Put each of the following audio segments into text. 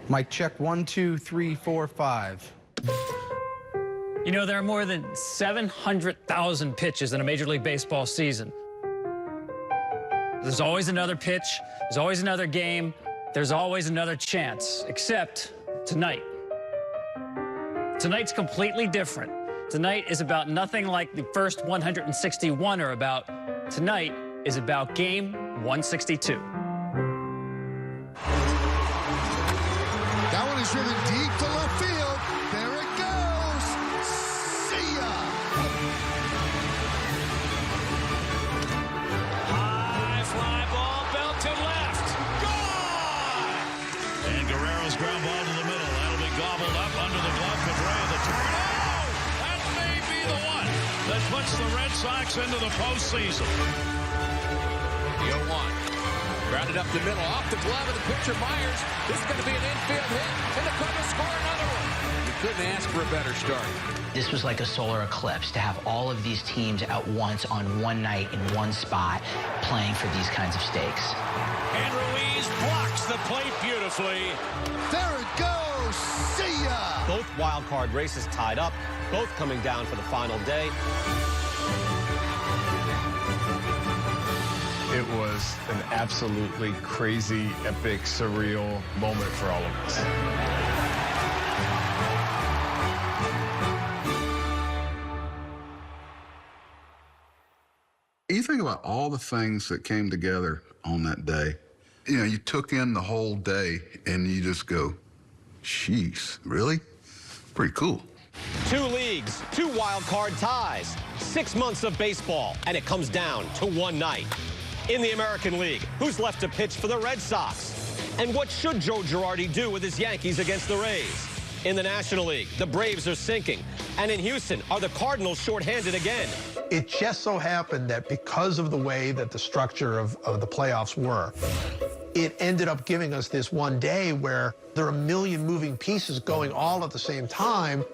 Mic check 1, 2, 3, 4, 5. You know, there are more than 700,000 pitches in a Major League Baseball season. There's always another pitch, there's always another game, there's always another chance, except tonight. Tonight's completely different. Tonight is about nothing like the first 161 are about. Tonight is about game 162. That one is driven deep to left field. There it goes. See ya. High fly ball, belted left. Gone! And Guerrero's ground ball to the middle. That'll be gobbled up under the glove. Pedroia, the turn. Oh! That may be the one that puts the Red Sox into the postseason. The 0-1. Grounded up the middle, off the glove of the pitcher, Myers. This is going to be an infield hit, and the Cubs score another one. You couldn't ask for a better start. This was like a solar eclipse to have all of these teams at once on one night in one spot playing for these kinds of stakes. And Ruiz blocks the plate beautifully. There it goes. See ya. Both wild card races tied up, both coming down for the final day. It was an absolutely crazy, epic, surreal moment for all of us. You think about all the things that came together on that day. You know, you took in the whole day and you just go, sheesh, really? Pretty cool. 2 leagues, 2 wild card ties, 6 months of baseball, and it comes down to one night. In the American League, who's left to pitch for the Red Sox? And what should Joe Girardi do with his Yankees against the Rays? In the National League, the Braves are sinking. And in Houston, are the Cardinals shorthanded again? It just so happened that because of the way that the structure of the playoffs were, it ended up giving us this one day where there are a million moving pieces going all at the same time.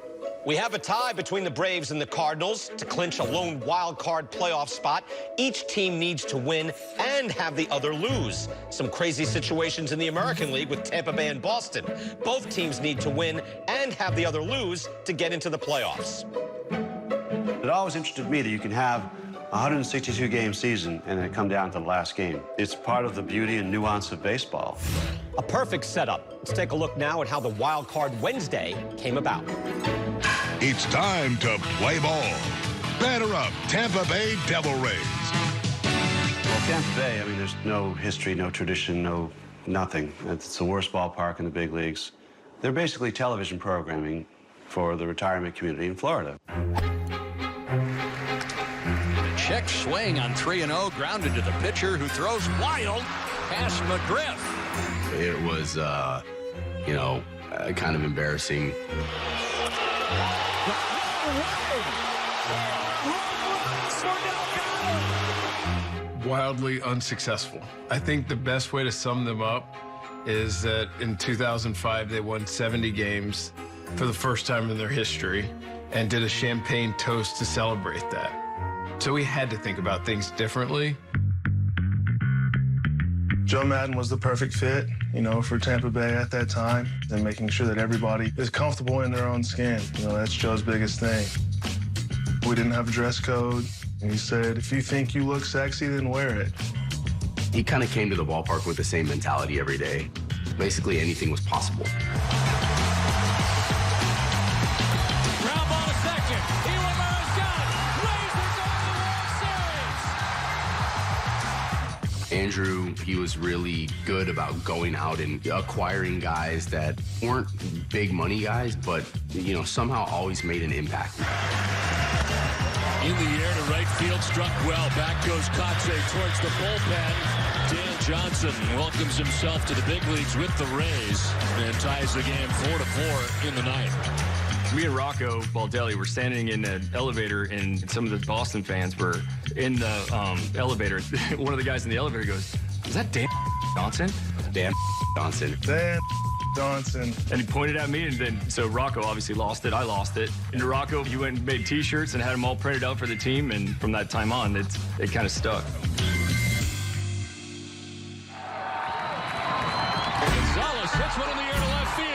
We have a tie between the Braves and the Cardinals to clinch a lone wild card playoff spot. Each team needs to win and have the other lose. Some crazy situations in the American League with Tampa Bay and Boston. Both teams need to win and have the other lose to get into the playoffs. It always interested me that you can have a 162-game season and then it come down to the last game. It's part of the beauty and nuance of baseball. A perfect setup. Let's take a look now at how the Wild Card Wednesday came about. It's time to play ball. Batter up, Tampa Bay Devil Rays. Well, Tampa Bay, I mean, there's no history, no tradition, no nothing. It's the worst ballpark in the big leagues. They're basically television programming for the retirement community in Florida. Check swing on 3-0, grounded to the pitcher who throws wild past McGriff. It was, you know, kind of embarrassing. Wildly unsuccessful. I think the best way to sum them up is that in 2005, they won 70 games for the first time in their history and did a champagne toast to celebrate that. So we had to think about things differently. Joe Madden was the perfect fit, you know, for Tampa Bay at that time, and making sure that everybody is comfortable in their own skin. You know, that's Joe's biggest thing. We didn't have a dress code, and he said, if you think you look sexy, then wear it. He kind of came to the ballpark with the same mentality every day. Basically, anything was possible. Ground ball to second. Iwamura's got it. Rays are going to the World Series. Andrew, he was really good about going out and acquiring guys that weren't big money guys, but, you know, somehow always made an impact. In the air to right field, struck well. Back goes Kotsay towards the bullpen. Dan Johnson welcomes himself to the big leagues with the Rays and ties the game 4-4 in the ninth. Me and Rocco Baldelli were standing in an elevator, and some of the Boston fans were in the elevator. One of the guys in the elevator goes, "Is that Dan Johnson?" Dan Johnson. Dan Johnson. And he pointed at me, and then, so Rocco obviously lost it. I lost it. And Rocco, he went and made T-shirts and had them all printed out for the team, and from that time on, it kind of stuck. Gonzalez hits one in the air to left field.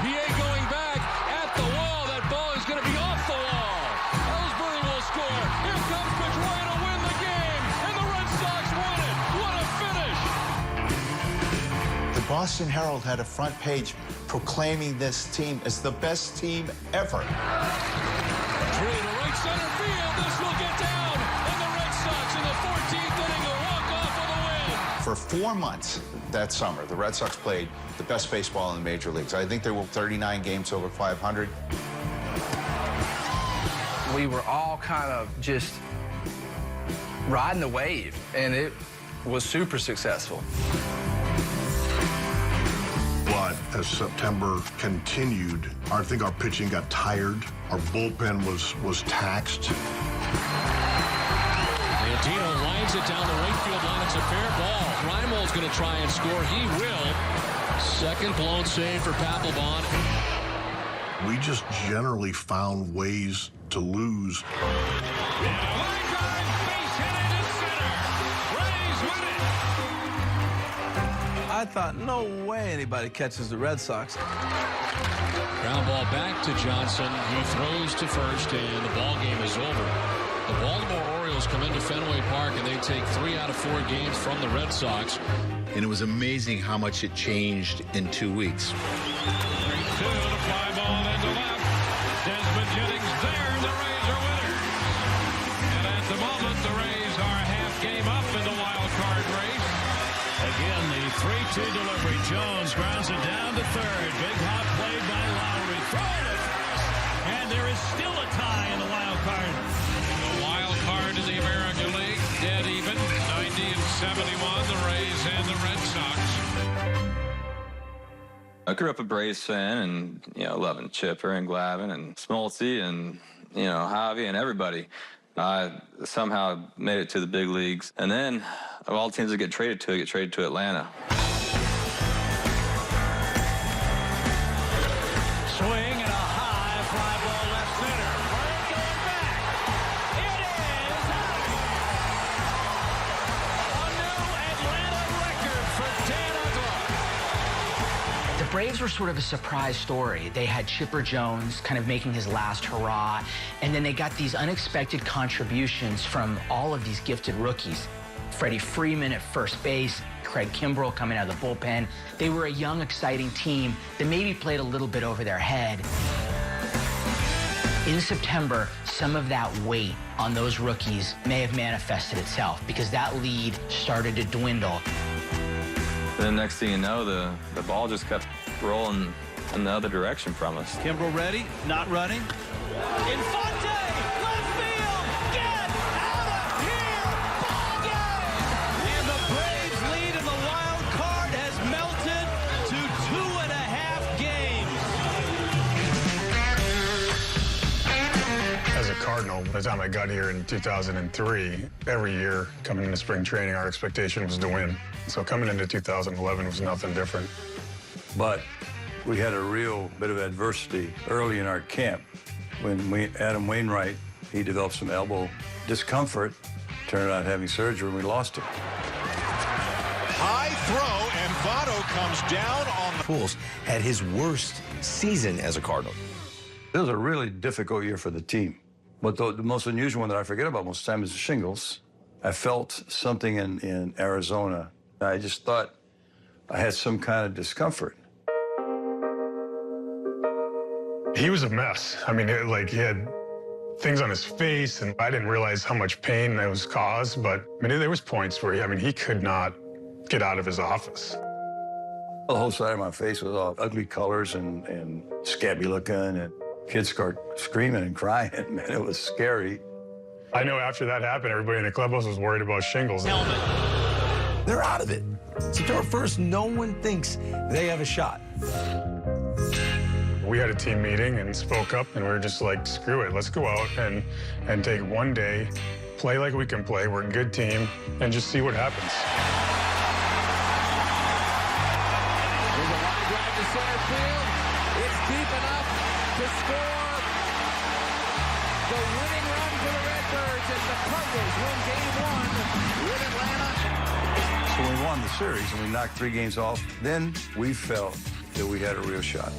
Pierre going back at the wall. That ball is going to be off the wall. Ellsbury will score. Here comes Pedroia to win the game. And the Red Sox win it. What a finish. The Boston Herald had a front page proclaiming this team as the best team ever. Through to right center field. This will get down. And the Red Sox in the 14th inning will walk off with a win. For 4 months that summer, the Red Sox played the best baseball in the major leagues. I think there were 39 games over 500. We were all kind of just riding the wave, and it was super successful. But as September continued, I think our pitching got tired. Our bullpen was taxed. Antino lines it down the right field line. It's a fair ball. Reimold's going to try and score. He will. Second blown save for Papelbon. We just generally found ways to lose. I thought, no way anybody catches the Red Sox. Ground ball back to Johnson. He throws to first, and the ball game is over. The Baltimore Orioles come into Fenway Park, and they take 3 out of 4 games from the Red Sox. And it was amazing how much it changed in 2 weeks. 3-2 to fly ball into left. Desmond Jennings there. The Rays are winners. And at the moment, the Rays are half game up in the wild card race. Again, the 3-2 delivery. Jones grounds it down to third. Big hop played by Lowry. Throwing it first. And there is still a tie in the wild card. The wild card in the American League, dead even. 90 and 71, the Rays and the Red Sox. I grew up a Braves fan, and loving Chipper and Glavine and Smoltzy and Javi and everybody. I somehow made it to the big leagues, and then of all teams that get traded to, I get traded to Atlanta. Swing and a high fly ball left center. Bird going back. It is out. A new Atlanta record for Dan Uggla. The Braves were sort of a surprise story. They had Chipper Jones kind of making his last hurrah, and then they got these unexpected contributions from all of these gifted rookies. Freddie Freeman at first base, Craig Kimbrell coming out of the bullpen. They were a young, exciting team that maybe played a little bit over their head. In September, some of that weight on those rookies may have manifested itself because that lead started to dwindle. And then next thing you know, the ball just kept rolling in the other direction from us. Kimbrell ready, not running. Infante, left field, get out of here, ball game! And the Braves lead in the wild card has melted to 2.5 games. As a Cardinal, by the time I got here in 2003, every year coming into spring training, our expectation was to win. So coming into 2011 was nothing different. But we had a real bit of adversity early in our camp when Adam Wainwright, he developed some elbow discomfort, turned out having surgery, and we lost him. High throw, and Votto comes down on the... Pujols had his worst season as a Cardinal. It was a really difficult year for the team. But the most unusual one that I forget about most of the time is the shingles. I felt something in Arizona. I just thought I had some kind of discomfort. He was a mess. I mean, he had things on his face, and I didn't realize how much pain that was caused. But I mean, there was points where he could not get out of his office. The whole side of my face was all ugly colors and scabby looking, and kids start screaming and crying. Man, it was scary. I know after that happened, everybody in the clubhouse was worried about shingles. They're out of it. September 1st, no one thinks they have a shot. We had a team meeting and spoke up, and we were just like, screw it, let's go out and take one day, play like we can play, we're a good team, and just see what happens. There's a line drive to center field. It's deep enough to score the winning run for the Redbirds as the Cardinals win Game 1 with Atlanta. So we won the series and we knocked 3 games off. Then we felt that we had a real shot.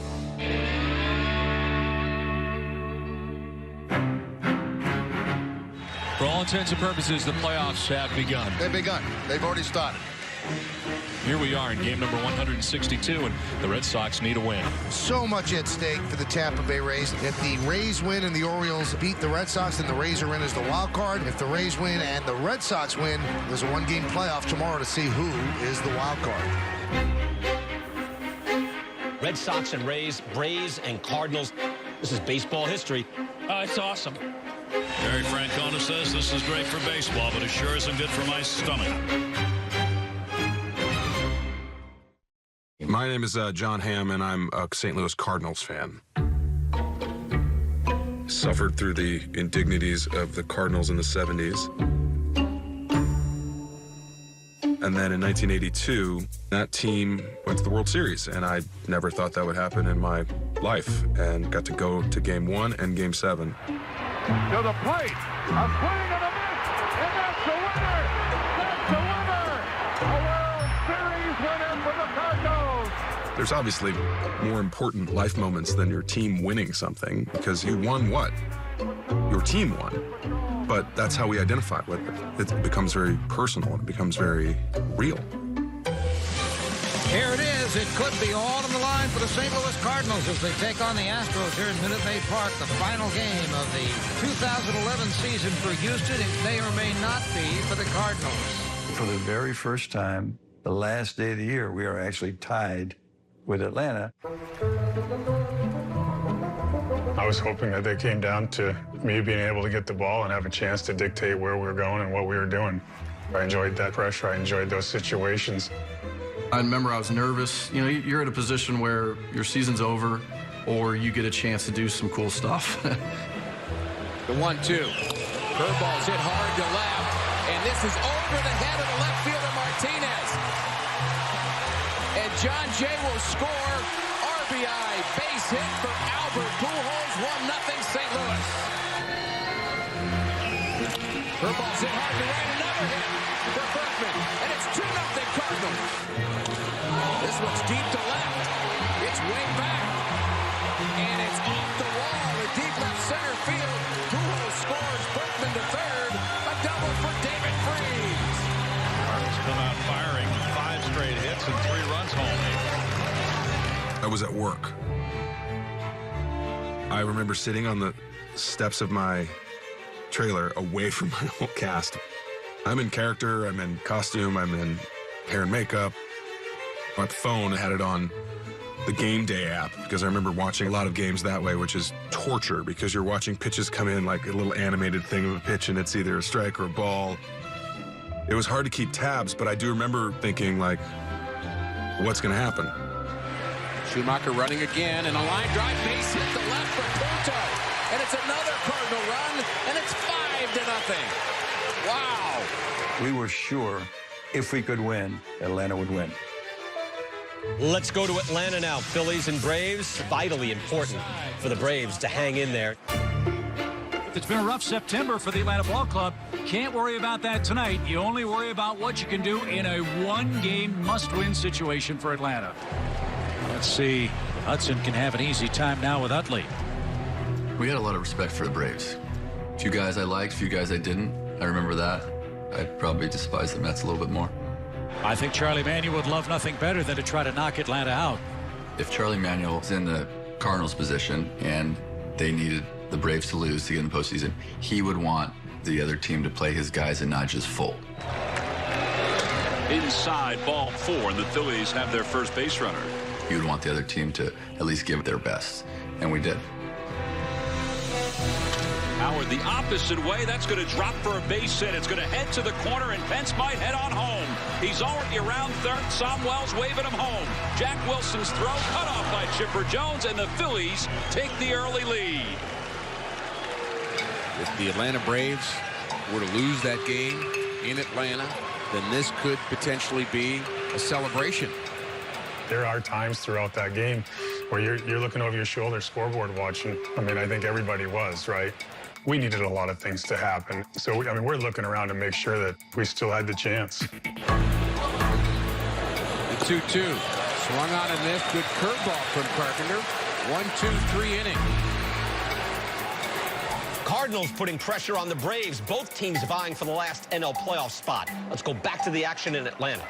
For all intents and purposes, the playoffs have begun. They've begun. They've already started. Here we are in game number 162, and the Red Sox need a win. So much at stake for the Tampa Bay Rays. If the Rays win and the Orioles beat the Red Sox, then the Rays are in as the wild card. If the Rays win and the Red Sox win, there's a one-game playoff tomorrow to see who is the wild card. Red Sox and Rays, Braves and Cardinals. This is baseball history. It's awesome. Terry Francona says this is great for baseball, but it sure isn't good for my stomach. My name is John Hamm, and I'm a St. Louis Cardinals fan. Suffered through the indignities of the Cardinals in the 70s. And then in 1982, that team went to the World Series, and I never thought that would happen in my life, and got to go to Game 1 and Game 7. To the plate, a swing and a miss, and that's the winner! That's the winner! A World Series winner for the Cardinals! There's obviously more important life moments than your team winning something, because you won what? Your team won. But that's how we identify with it. It becomes very personal, and it becomes very real. Here it is. It could be all on the line for the St. Louis Cardinals as they take on the Astros here in Minute Maid Park, the final game of the 2011 season for Houston. It may or may not be for the Cardinals. For the very first time, the last day of the year, we are actually tied with Atlanta. I was hoping that they came down to me being able to get the ball and have a chance to dictate where we were going and what we were doing. I enjoyed that pressure. I enjoyed those situations. I remember I was nervous. You know, you're at a position where your season's over or you get a chance to do some cool stuff. The 1-2. Curveball's hit hard to left, and this is over the head of the left fielder Martinez. And John Jay will score. RBI base hit for Albert Pujols. 1-0 St. Louis. Curveball's hit hard to right. Another hit for Berkman, and it's 2-0 Cardinals. This one's deep to left. It's way back. And it's off the wall in deep left center field. Pujols scores. Berkman to third. A double for David Freese. Cardinals come out firing 5 straight hits and 3 runs home. I was at work. I remember sitting on the steps of my trailer away from my whole cast. I'm in character, I'm in costume, I'm in hair and makeup. My phone had it on the game day app because I remember watching a lot of games that way, which is torture because you're watching pitches come in like a little animated thing of a pitch and it's either a strike or a ball. It was hard to keep tabs, but I do remember thinking like, what's going to happen? Schumacher running again, and a line drive base hit the left for Punto. And it's another Cardinal run, and it's 5-0. Wow. We were sure if we could win, Atlanta would win. Let's go to Atlanta now. Phillies and Braves, vitally important for the Braves to hang in there. It's been a rough September for the Atlanta Ball Club. Can't worry about that tonight. You only worry about what you can do in a one-game must-win situation for Atlanta. Let's see. Hudson can have an easy time now with Utley. We had a lot of respect for the Braves. A few guys I liked, a few guys I didn't. I remember that. I'd probably despise the Mets a little bit more. I think Charlie Manuel would love nothing better than to try to knock Atlanta out. If Charlie Manuel was in the Cardinals position and they needed the Braves to lose to get in the postseason, he would want the other team to play his guys and not just full. Inside ball 4, and the Phillies have their first base runner. He would want the other team to at least give it their best, and we did. Howard the opposite way. That's going to drop for a base hit. It's going to head to the corner, and Pence might head on home. He's already around third. Somwell's waving him home. Jack Wilson's throw cut off by Chipper Jones, and the Phillies take the early lead. If the Atlanta Braves were to lose that game in Atlanta, then this could potentially be a celebration. There are times throughout that game where you're looking over your shoulder, scoreboard watching. I mean, I think everybody was, right? We needed a lot of things to happen. So, we're looking around to make sure that we still had the chance. The 2-2. Swung on and missed. Good curveball from Carpenter. 1-2-3 inning. Cardinals putting pressure on the Braves. Both teams vying for the last NL playoff spot. Let's go back to the action in Atlanta.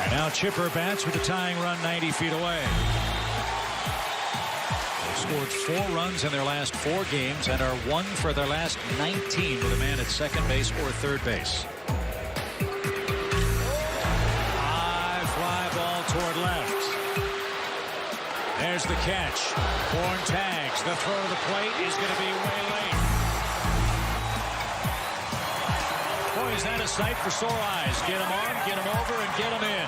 And now Chipper bats with the tying run 90 feet away. They've scored 4 runs in their last 4 games and are 1 for their last 19 with a man at second base or third base. High fly ball toward left. There's the catch. Bourne tags. The throw to the plate is going to be way late. Boy, is that a sight for sore eyes. Get him on, get him over, and get him in.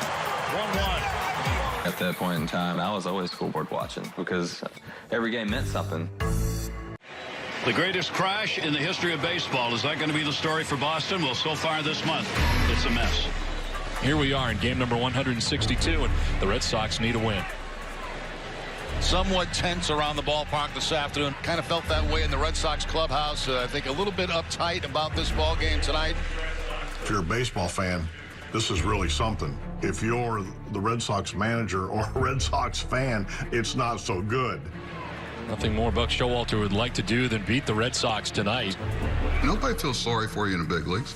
1-1. At that point in time, I was always scoreboard watching because every game meant something. The greatest crash in the history of baseball. Is that going to be the story for Boston? Well, so far this month, it's a mess. Here we are in game number 162, and the Red Sox need a win. Somewhat tense around the ballpark this afternoon. Kind of felt that way in the Red Sox clubhouse. I think a little bit uptight about this ball game tonight. If you're a baseball fan, this is really something. If you're the Red Sox manager or a Red Sox fan, it's not so good. Nothing more Buck Showalter would like to do than beat the Red Sox tonight. Nobody feels sorry for you in the big leagues.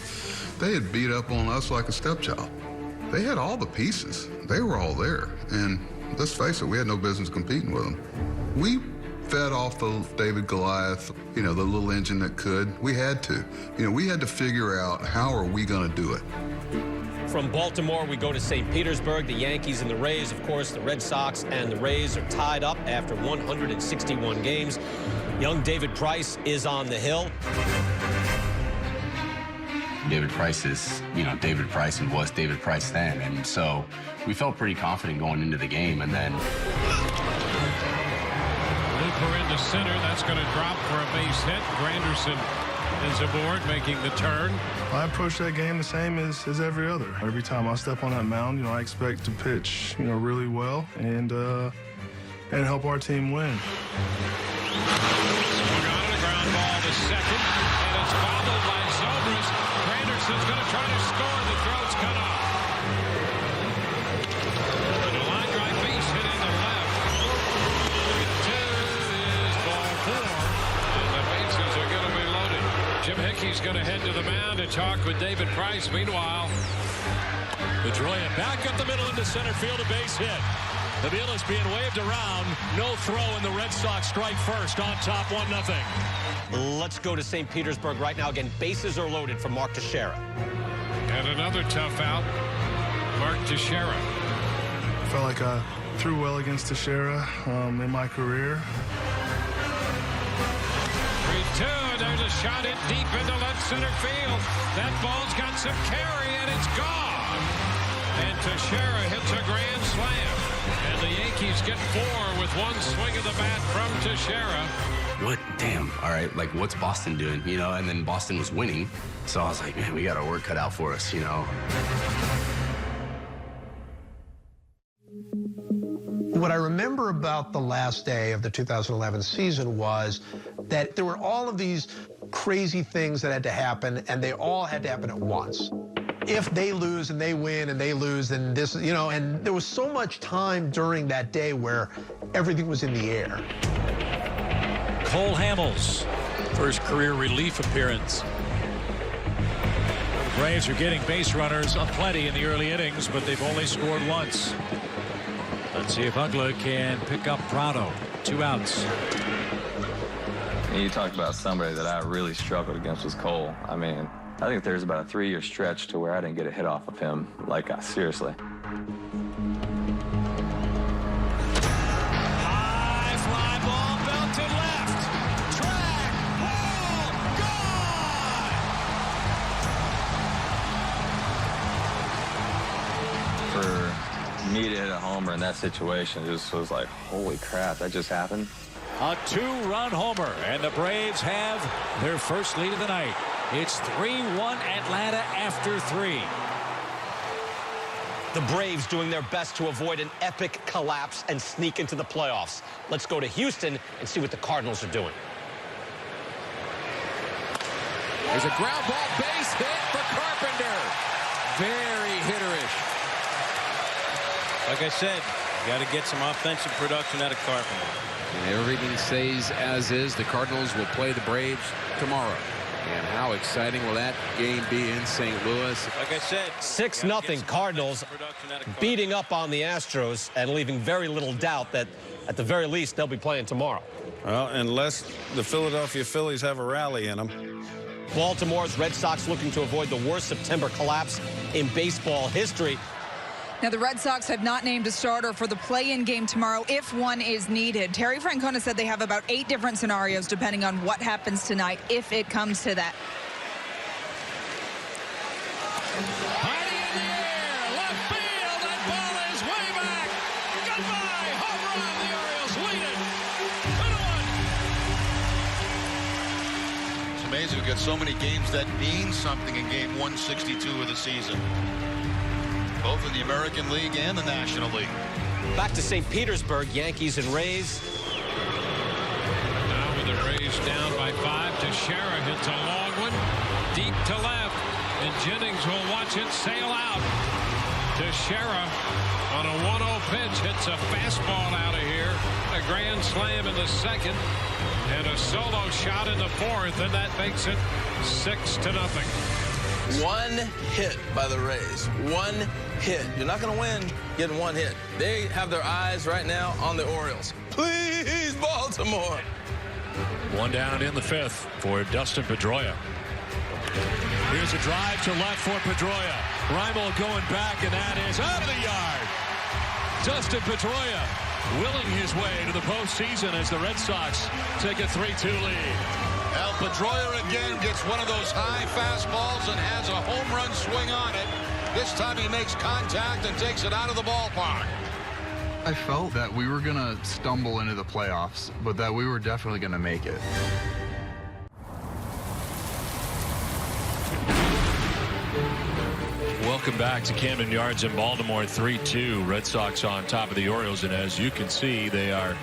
They had beat up on us like a stepchild. They had all the pieces. They were all there. And let's face it, we had no business competing with them. We fed off of David Goliath, the little engine that could. We had to. We had to figure out how are we going to do it. From Baltimore, we go to St. Petersburg. The Yankees and the Rays, of course, the Red Sox and the Rays are tied up after 161 games. Young David Price is on the hill. David Price is, David Price and was David Price then. And so we felt pretty confident going into the game. And then Looper into center. That's going to drop for a base hit. Granderson is aboard, making the turn. I approach that game the same as every other. Every time I step on that mound, I expect to pitch, really well and help our team win. Swung on to the ground ball to second, and it's followed by Zobrist. Granderson's going to try to score. The throat's cut off. And a line drive base hit into left. 2 is ball 4, and the bases are going to be loaded. Jim Hickey's going to head to the mound to talk with David Price. Meanwhile, Pedroia back up the middle into center field, a base hit. The ball is being waved around. No throw, and the Red Sox strike first on top 1-0. Let's go to St. Petersburg right now. Again, bases are loaded for Mark Teixeira. And another tough out, Mark Teixeira. I felt like I threw well against Teixeira in my career. 3-2, there's a shot in deep into left center field. That ball's got some carry, and it's gone. And Teixeira hits a grand slam. And the Yankees get 4 with one swing of the bat from Teixeira. what, damn, all right, like, what's Boston doing, And then Boston was winning. So I was like, man, we got our work cut out for us, What I remember about the last day of the 2011 season was that there were all of these crazy things that had to happen, and they all had to happen at once. If they lose and they win and they lose, then this, and there was so much time during that day where everything was in the air. Cole Hamels, first career relief appearance. The Braves are getting base runners aplenty in the early innings, but they've only scored once. Let's see if Uggla can pick up Prado. 2 outs. You talked about somebody that I really struggled against was Cole. I mean, I think there's about a 3-year stretch to where I didn't get a hit off of him. Like, seriously. High fly ball belted left. Track, ball, gone. For me to hit a homer in that situation, it just was like, holy crap, that just happened. A 2-run homer, and the Braves have their first lead of the night. It's 3-1 Atlanta after 3. The Braves doing their best to avoid an epic collapse and sneak into the playoffs. Let's go to Houston and see what the Cardinals are doing. There's a ground ball base hit for Carpenter. Very hitterish. Like I said, got to get some offensive production out of Carpenter. And everything stays as is. The Cardinals will play the Braves tomorrow. And how exciting will that game be in St. Louis? Like I said, 6-0 Cardinals beating up on the Astros and leaving very little doubt that at the very least they'll be playing tomorrow. Well, unless the Philadelphia Phillies have a rally in them. Baltimore's Red Sox looking to avoid the worst September collapse in baseball history. Now, the Red Sox have not named a starter for the play-in game tomorrow if one is needed. Terry Francona said they have about 8 different scenarios depending on what happens tonight if it comes to that. Hardy in the air, left field, that ball is way back. Goodbye, home run, the Orioles lead it 2-1. It's amazing we get so many games that mean something in game 162 of the season. Both in the American League and the National League. Back to St. Petersburg, Yankees and Rays. Now with the Rays down by 5, Teixeira hits a long one, deep to left, and Jennings will watch it sail out. Teixeira on a 1-0 pitch hits a fastball out of here. A grand slam in the second, and a solo shot in the fourth, and that makes it 6-0. One hit by the Rays. One hit. You're not going to win getting one hit. They have their eyes right now on the Orioles. Please, Baltimore. One down in the 5th for Dustin Pedroia. Here's a drive to left for Pedroia. Reimel going back, and that is out of the yard. Dustin Pedroia willing his way to the postseason as the Red Sox take a 3-2 lead. Al Pedroia again gets one of those high fastballs and has a home run swing on it. This time he makes contact and takes it out of the ballpark. I felt that we were going to stumble into the playoffs, but that we were definitely going to make it. Welcome back to Camden Yards in Baltimore. 3-2. Red Sox on top of the Orioles, and as you can see, they are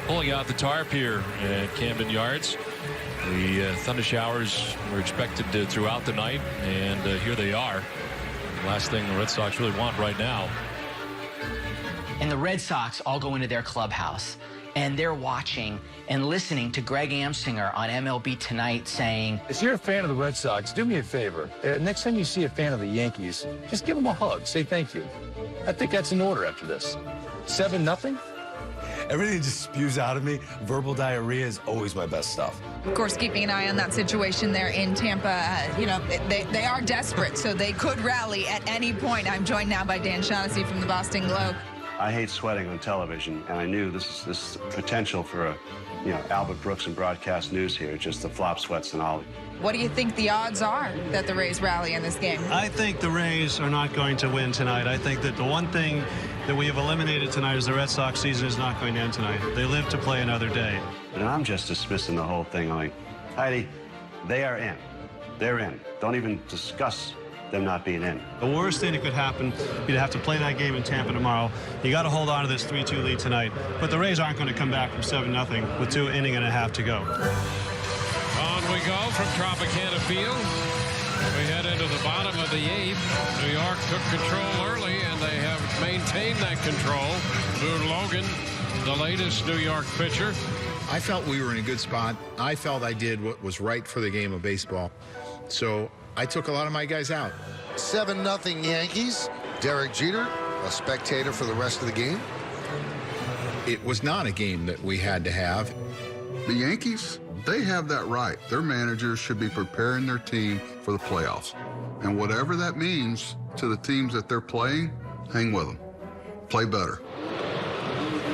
pulling out the tarp here at Camden Yards. The thunder showers were expected throughout the night, and here they are. Last thing the Red Sox really want right now. And the Red Sox all go into their clubhouse, and they're watching and listening to Greg Amsinger on MLB Tonight saying, if you're a fan of the Red Sox, do me a favor. Next time you see a fan of the Yankees, just give them a hug. Say thank you. I think that's in order after this. 7-0? Everything just spews out of me. Verbal diarrhea is always my best stuff. Of course, keeping an eye on that situation there in Tampa. You know, they are desperate, so they could rally at any point. I'm joined now by Dan Shaughnessy from the Boston Globe. I hate sweating on television, and I knew this potential for Albert Brooks and broadcast news here, just the flop sweats and all. What do you think the odds are that the Rays rally in this game? I think the Rays are not going to win tonight. I think that the one thing that we have eliminated tonight is the Red Sox season is not going to end tonight. They live to play another day. And I'm just dismissing the whole thing. Like, Heidi, they are in. They're in. Don't even discuss them not being in. The worst thing that could happen, you'd have to play that game in Tampa tomorrow. You got to hold on to this 3-2 lead tonight. But the Rays aren't going to come back from 7-0 with 2 innings and a half to go. On we go from Tropicana Field. We head into the bottom of the 8th. New York took control early, and they have maintained that control. Boone Logan, the latest New York pitcher. I felt we were in a good spot. I felt I did what was right for the game of baseball. So I took a lot of my guys out. 7-0 Yankees. Derek Jeter, a spectator for the rest of the game. It was not a game that we had to have. The Yankees, they have that right. Their managers should be preparing their team for the playoffs. And whatever that means to the teams that they're playing, hang with them. Play better.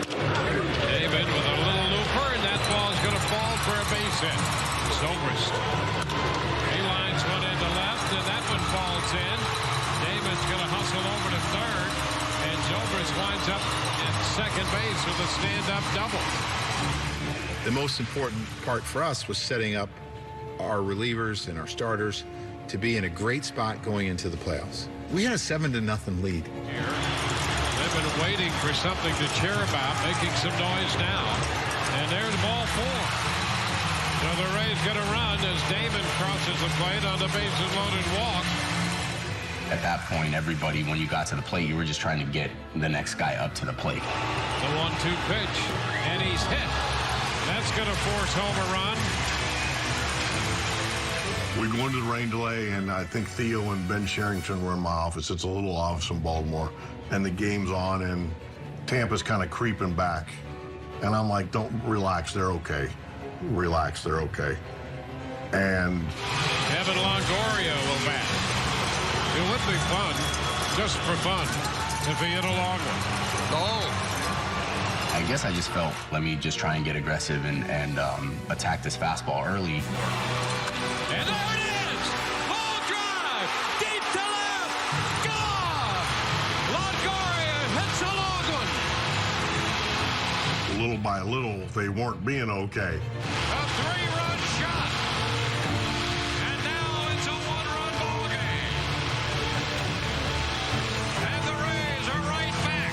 David with a little looper, and that ball is going to fall for a base hit. Zobrist. He lines one into left, and that one falls in. David's going to hustle over to third, and Zobrist winds up at second base with a stand-up double. The most important part for us was setting up our relievers and our starters to be in a great spot going into the playoffs. We had a 7-0 lead. They've been waiting for something to cheer about, making some noise now. And there's ball 4. So the Rays get a run as Damon crosses the plate on the bases loaded walk. At that point, everybody, when you got to the plate, you were just trying to get the next guy up to the plate. The 1-2 pitch, and he's hit. That's going to force home a run. We go into the rain delay, and I think Theo and Ben Sherrington were in my office. It's a little office in Baltimore, and the game's on, and Tampa's kind of creeping back. And I'm like, don't relax, they're okay. Relax, they're okay. And Evan Longoria will bat. It would be fun, just for fun, if he hit a long one. Oh! I guess I just felt, let me just try and get aggressive and attack this fastball early. And there it is! Ball drive! Deep to left! Gone! Longoria hits a long one! little by little, they weren't being okay. A 3-run shot! And now it's a 1-run ball game. And the Rays are right back.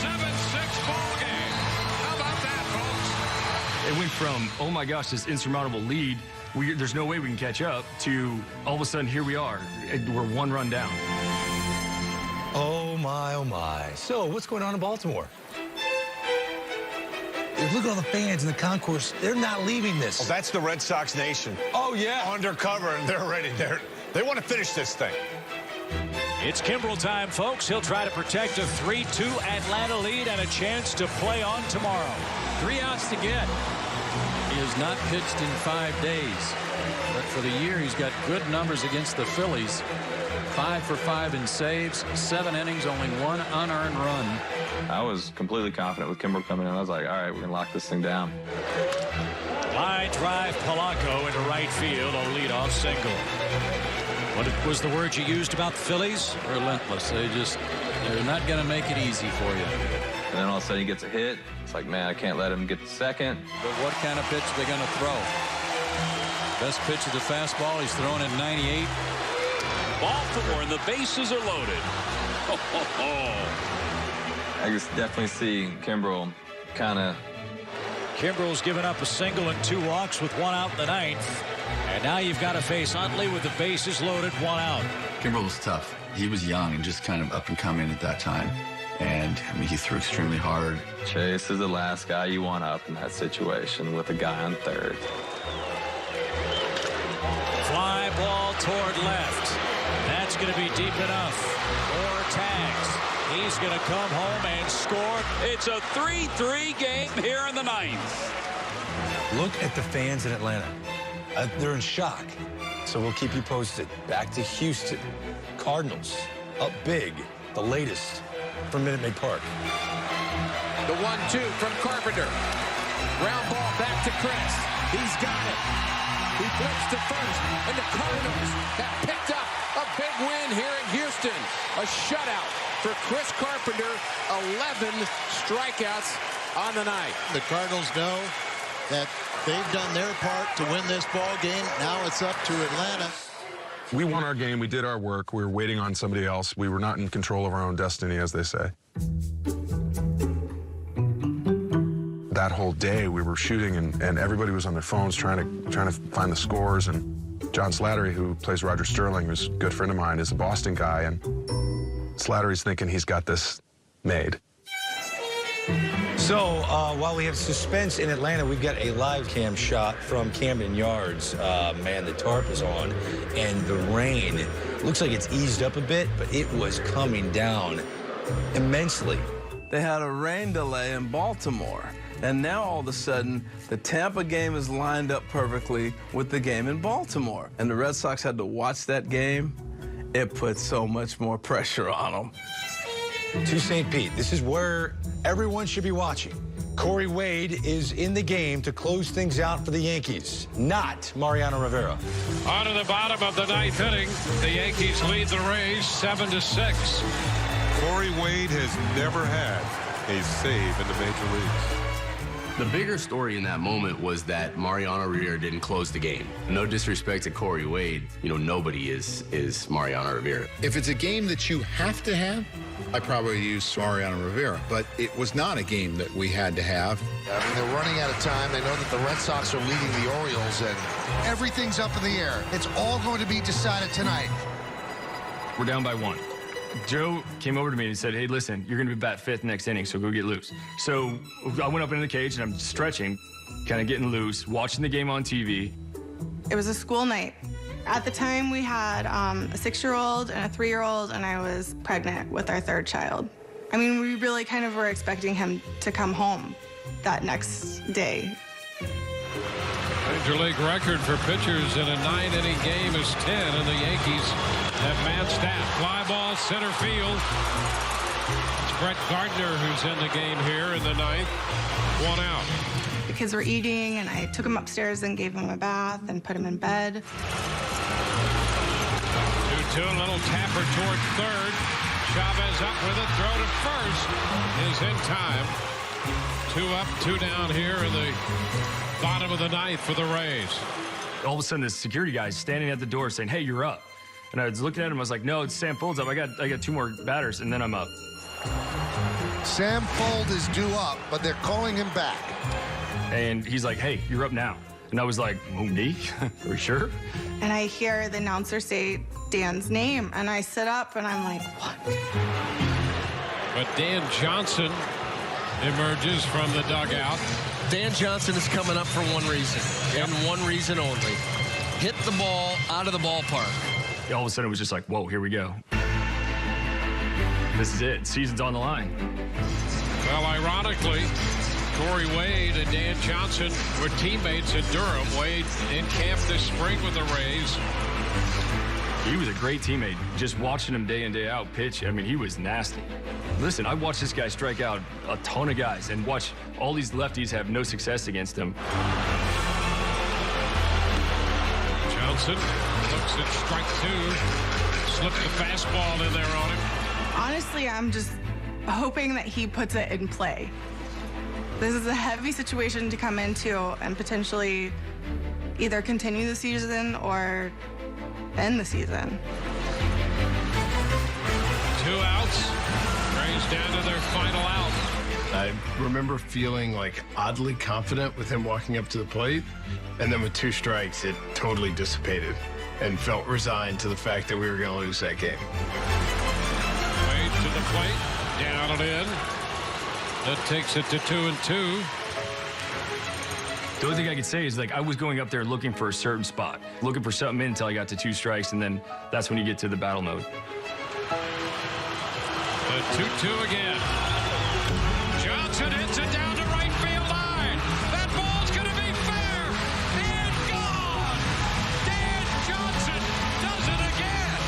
7-6 ball game. How about that, folks? It went from, oh my gosh, this insurmountable lead, there's no way we can catch up, to all of a sudden, here we are. We're 1 run down. Oh my. So, what's going on in Baltimore? Look at all the fans in the concourse. They're not leaving this. Oh, that's the Red Sox Nation. Oh, yeah. Undercover, and they're ready. They want to finish this thing. It's Kimbrel time, folks. He'll try to protect a 3-2 Atlanta lead and a chance to play on tomorrow. 3 outs to get. He has not pitched in 5 days. But for the year, he's got good numbers against the Phillies. 5 for 5 in saves, 7 innings, only 1 unearned run. I was completely confident with Kimbrel coming in. I was like, all right, we're going to lock this thing down. Line drive, Polanco into right field, a leadoff single. What was the word you used about the Phillies? Relentless. They're not going to make it easy for you. And then all of a sudden he gets a hit. It's like, man, I can't let him get the second. But what kind of pitch are they going to throw? Best pitch is the fastball. He's throwing at 98. Baltimore, and the bases are loaded. I just definitely see Kimbrel kind of. Kimbrel's given up a single and 2 walks with 1 out in the 9th. And now you've got to face Utley with the bases loaded, 1 out. Kimbrel was tough. He was young and just kind of up and coming at that time. And, I mean, he threw extremely hard. Chase is the last guy you want up in that situation with a guy on third. Fly ball toward left. That's going to be deep enough. Or tags. He's going to come home and score. It's a 3-3 game here in the 9th. Look at the fans in Atlanta. They're in shock. So we'll keep you posted. Back to Houston. Cardinals up big. The latest from Minute Maid Park. The 1-2 from Carpenter. Ground ball back to Chris. He's got it. He flips to first, and the Cardinals have picked up a big win here in Houston. A shutout for Chris Carpenter. 11 strikeouts on the night. The Cardinals know that they've done their part to win this ball game. Now it's up to Atlanta. We won our game. We did our work. We were waiting on somebody else. We were not in control of our own destiny, as they say. That whole day we were shooting, and everybody was on their phones trying to find the scores. And John Slattery, who plays Roger Sterling, who's a good friend of mine, is a Boston guy, and Slattery's thinking he's got this made. So while we have suspense in Atlanta, we've got a live cam shot from Camden Yards. Man, the tarp is on, and the rain looks like it's eased up a bit, but it was coming down immensely. They had a rain delay in Baltimore, and now all of a sudden the Tampa game is lined up perfectly with the game in Baltimore, and the Red Sox had to watch that game. It put so much more pressure on them. To St. Pete, this is where everyone should be watching. Corey Wade is in the game to close things out for the Yankees, not Mariano Rivera. On to the bottom of the 9th inning, the Yankees lead the Rays 7-6. Corey Wade has never had a save in the major leagues. The bigger story in that moment was that Mariano Rivera didn't close the game. No disrespect to Corey Wade, nobody is Mariano Rivera. If it's a game that you have to have, I probably use Mariano Rivera, but it was not a game that we had to have. I mean, they're running out of time. They know that the Red Sox are leading the Orioles, and everything's up in the air. It's all going to be decided tonight. We're down by 1. Joe came over to me and said, hey, listen, you're going to be bat 5th next inning, so go get loose. So I went up into the cage, and I'm stretching, kind of getting loose, watching the game on TV. It was a school night. At the time, we had a 6-year-old and a 3-year-old, and I was pregnant with our 3rd child. I mean, we really kind of were expecting him to come home that next day. Major League record for pitchers in a 9-inning game is 10, and the Yankees have man staff. Fly ball center field. It's Brett Gardner who's in the game here in the 9th. 1 out. The kids were eating, and I took him upstairs and gave him a bath and put him in bed. 2-2, a little tapper toward 3rd. Chavez up with it, throw to first is in time. 2 up, 2 down here in the bottom of the 9th for the Rays. All of a sudden, this security guy is standing at the door saying, hey, you're up. And I was looking at him, I was like, no, it's Sam Folds up. I got 2 more batters, and then I'm up. Sam Fold is due up, but they're calling him back. And he's like, hey, you're up now. And I was like, oh, me? Are we sure? And I hear the announcer say Dan's name, and I sit up, and I'm like, what? But Dan Johnson emerges from the dugout. Dan Johnson is coming up for one reason, and one reason only. Hit the ball out of the ballpark. All of a sudden, it was just like, whoa, here we go. This is it. Season's on the line. Well, ironically, Corey Wade and Dan Johnson were teammates in Durham. Wade in camp this spring with the Rays. He was a great teammate. Just watching him day in, day out pitch, I mean, he was nasty. Listen, I watched this guy strike out a ton of guys and watch all these lefties have no success against him. Johnson looks at strike 2. Slipped the fastball in there on him. Honestly, I'm just hoping that he puts it in play. This is a heavy situation to come into and potentially either continue the season or end the season. 2 outs. Rays down to their final out. I remember feeling like oddly confident with him walking up to the plate, and then with 2 strikes, it totally dissipated and felt resigned to the fact that we were going to lose that game. Wade to the plate, down and in. That takes it to 2-2. The only thing I could say is, like, I was going up there looking for a certain spot, looking for something in until I got to 2 strikes, and then that's when you get to the battle mode. The 2-2 again. Johnson hits it down to right field line. That ball's going to be fair and gone. Dan Johnson does it again.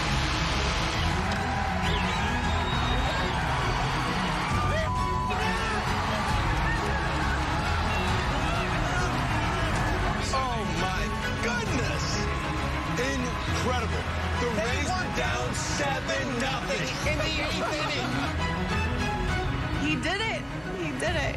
Oh, my goodness. Incredible. The Rays were down 7-0 in the 8th inning. He did it. He did it.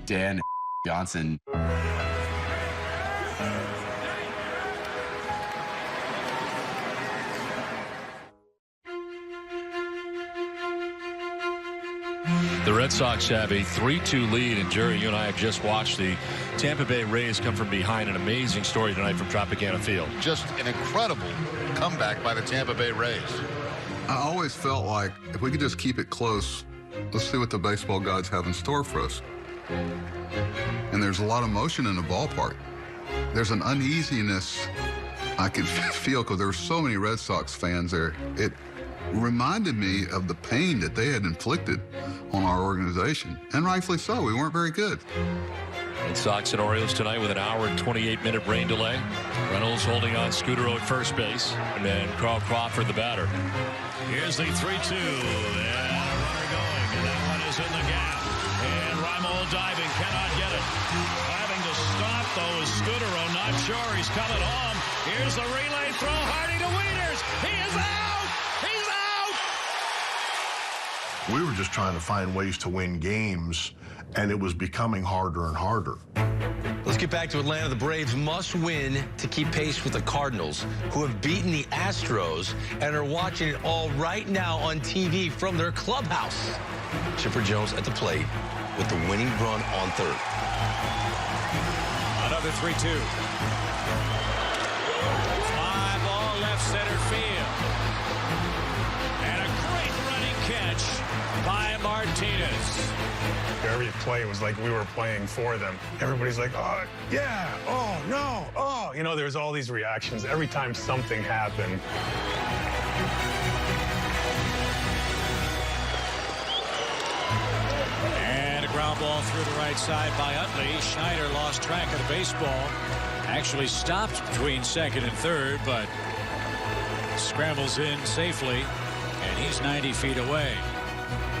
Dan Johnson. The Red Sox have a 3-2 lead, and Jerry, you and I have just watched the Tampa Bay Rays come from behind. An amazing story tonight from Tropicana Field. Just an incredible comeback by the Tampa Bay Rays. I always felt like if we could just keep it close, let's see what the baseball gods have in store for us. And there's a lot of motion in the ballpark. There's an uneasiness I could feel because there were so many Red Sox fans there. It reminded me of the pain that they had inflicted on our organization, and rightfully so. We weren't very good. Red Sox and Orioles tonight with an hour and 28-minute rain delay. Reynolds holding on Scudero at first base, and then Carl Crawford, the batter. Here's the 3-2, and a runner going, and that one is in the gap. And Raimel diving, cannot get it. Having to stop, though, is Scudero. Not sure he's coming home. Here's the relay throw, Hardy to Wieters. He is out! He's out! We were just trying to find ways to win games, and it was becoming harder and harder. Let's get get back to Atlanta. The Braves must win to keep pace with the Cardinals, who have beaten the Astros and are watching it all right now on TV from their clubhouse. Chipper Jones at the plate with the winning run on third. Another 3-2. Fly ball left center field. And a great running catch by Martinez. Every play was like we were playing for them. Everybody's like, oh, yeah, oh, no, oh. You know, there's all these reactions every time something happened. And a ground ball through the right side by Utley. Schneider lost track of the baseball. Actually stopped between second and third, but scrambles in safely, and he's 90 feet away.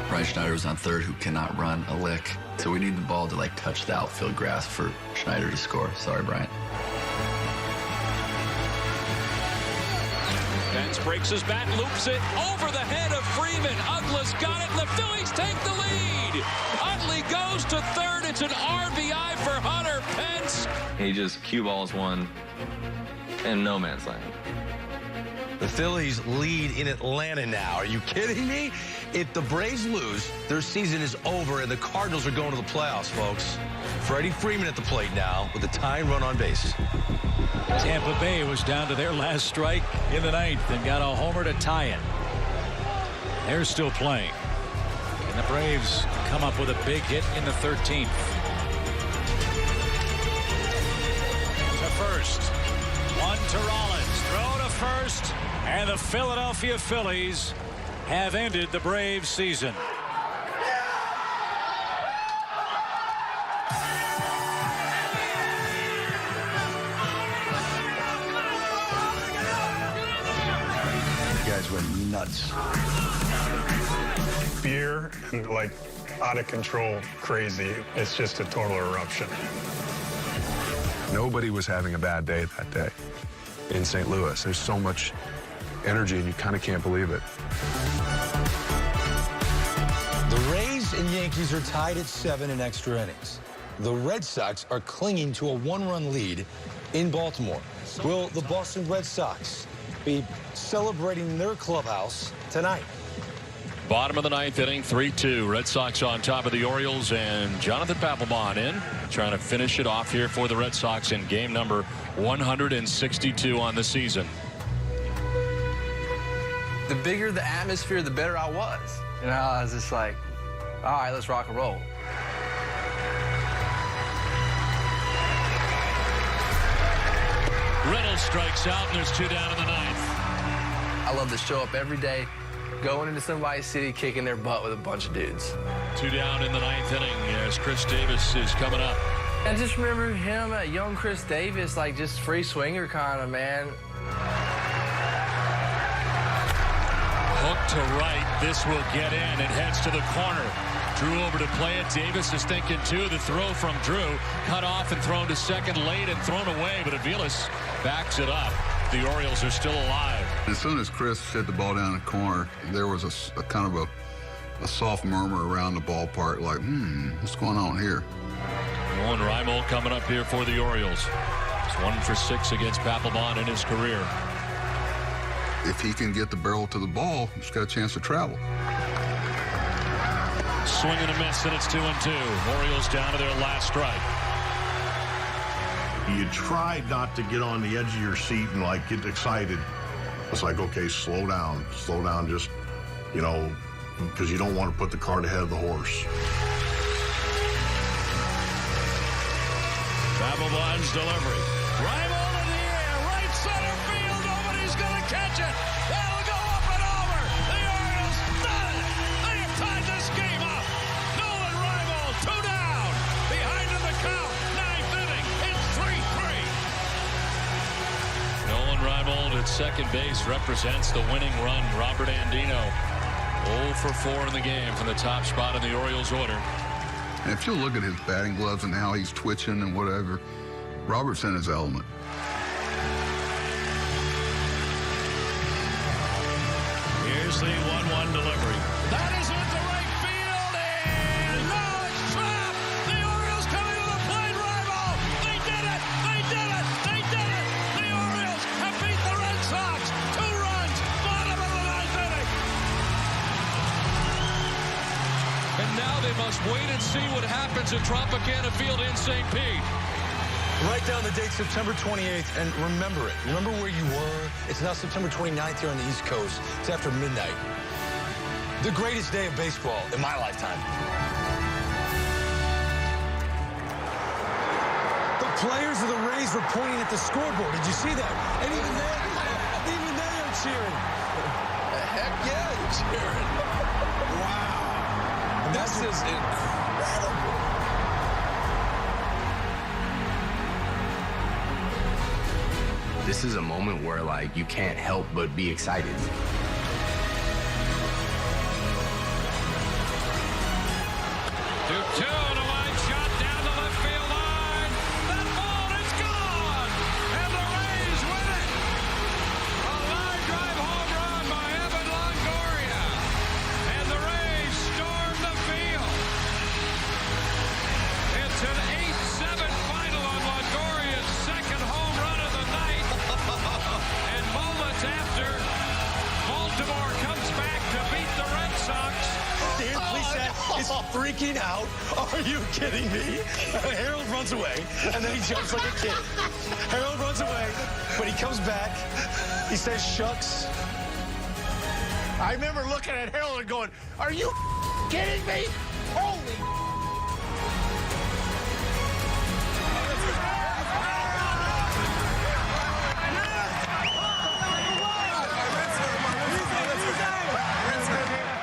Brian Schneider was on third, who cannot run a lick. So we need the ball to, like, touch the outfield grass for Schneider to score. Sorry, Brian. Benz breaks his bat, loops it over the head of Freeman. Uggla's got it, and the Phillies take the lead. Utley goes to third. It's an RBI for Hunter Pence. He just cue balls one in no man's land. The Phillies lead in Atlanta now. Are you kidding me? If the Braves lose, their season is over, and the Cardinals are going to the playoffs, folks. Freddie Freeman at the plate now with a tying run on base. Tampa Bay was down to their last strike in the ninth and got a homer to tie it. They're still playing. And the Braves come up with a big hit in the 13th. To first. One to Rollins. Throw to first. And the Philadelphia Phillies have ended the Braves season. You guys went nuts. Fear and, like, out of control, crazy. It's just a total eruption. Nobody was having a bad day that day in St. Louis. There's so much energy, and you kind of can't believe it. The Rays and Yankees are tied at 7 in extra innings. The Red Sox are clinging to a one-run lead in Baltimore. Will the Boston Red Sox be celebrating their clubhouse tonight? Bottom of the ninth inning, 3-2. Red Sox on top of the Orioles, and Jonathan Papelbon in, trying to finish it off here for the Red Sox in game number 162 on the season. The bigger the atmosphere, the better I was. You know, I was just like, all right, let's rock and roll. Reynolds strikes out, and there's 2 down in the ninth. I love to show up every day, going into somebody's city, kicking their butt with a bunch of dudes. 2 down in the ninth inning as Chris Davis is coming up. I just remember him, young Chris Davis, like just free swinger kind of, man. Hook to right. This will get in. It heads to the corner. Drew over to play it. Davis is thinking too. The throw from Drew. Cut off and thrown to second late and thrown away. But Aviles backs it up. The Orioles are still alive. As soon as Chris hit the ball down the corner, there was a kind of a soft murmur around the ballpark like, what's going on here? Nolan Reimold coming up here for the Orioles. He's 1 for 6 against Papelbon in his career. If he can get the barrel to the ball, he's got a chance to travel. Swing and a miss, and it's 2-2. Orioles down to their last strike. You try not to get on the edge of your seat and, like, get excited. It's like, okay, slow down, just, you know, because you don't want to put the cart ahead of the horse. Papelbon's delivery. Reimold in the air, right center field. Nobody's going to catch it. That'll go up and over. The Orioles done it. They have tied this game up. Nolan Reimold, 2 down. Behind in the count. 9th inning. It's 3-3. Nolan Reimold at second base represents the winning run. Robert Andino 0 for 4 in the game from the top spot in the Orioles order. And if you look at his batting gloves and how he's twitching and whatever, Robert's in his element. Here's the 1-1 delivery. That is into right field, and now it's trapped. The Orioles coming to the plate. Reimold, they did And now they must wait and see what happens at Tropicana Field in St. Pete. Write down the date, September 28th, and remember it. Remember where you were. It's now September 29th here on the East Coast. It's after midnight. The greatest day of baseball in my lifetime. The players of the Rays were pointing at the scoreboard. Did you see that? And even they are cheering. Heck yeah, they're cheering. Wow. This is incredible. This is a moment where, like, you can't help but be excited. To and a line shot down the left field line. That ball is gone, and the Rays win it. A line drive home run by Evan Longoria, and the Rays storm the field. It's an 8-7 final on Longoria's second home run of the night, and moments after, Baltimore comes back to beat the Red Sox. Dan Plesat is freaking out. Are you kidding me? Harold runs away, and then he jumps like a kid. Harold runs away, but he comes back. He says, shucks. I remember looking at Harold and going, are you kidding me? Holy.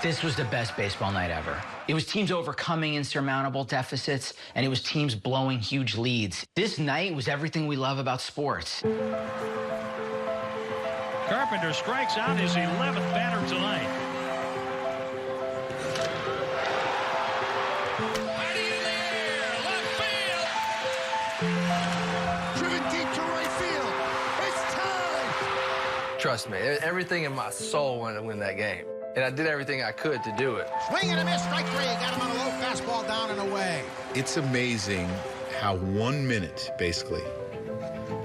This was the best baseball night ever. It was teams overcoming insurmountable deficits, and it was teams blowing huge leads. This night was everything we love about sports. Carpenter strikes out his 11th batter tonight. Driven deep to right field. It's time. Trust me, everything in my soul wanted to win that game. And I did everything I could to do it. Swing and a miss, strike three. Got him on a low fastball down and away. It's amazing how 1 minute, basically,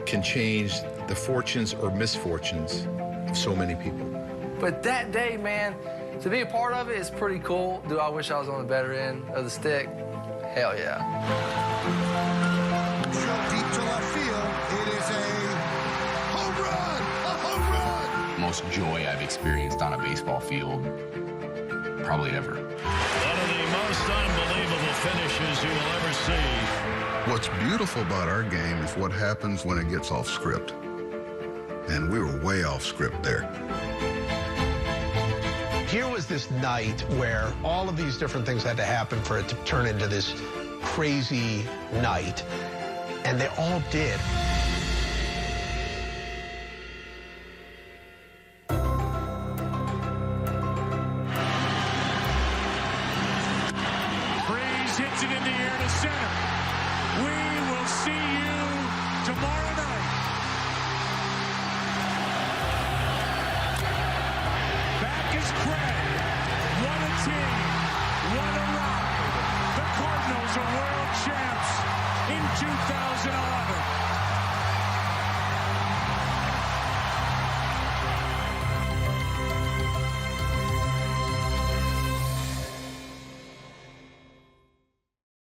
can change the fortunes or misfortunes of so many people. But that day, man, to be a part of it is pretty cool. Do I wish I was on the better end of the stick? Hell yeah. Drilled deep to left field. It is a home run! A home run! Most joy I've experienced on a baseball field, probably ever. One of the most unbelievable finishes you will ever see. What's beautiful about our game is what happens when it gets off script. And we were way off script there. Here was this night where all of these different things had to happen for it to turn into this crazy night, and they all did. Breeze hits it in the air to center. We will see you tomorrow night. Back is Craig. What a team. What a ride. The Cardinals are world champs in 2011.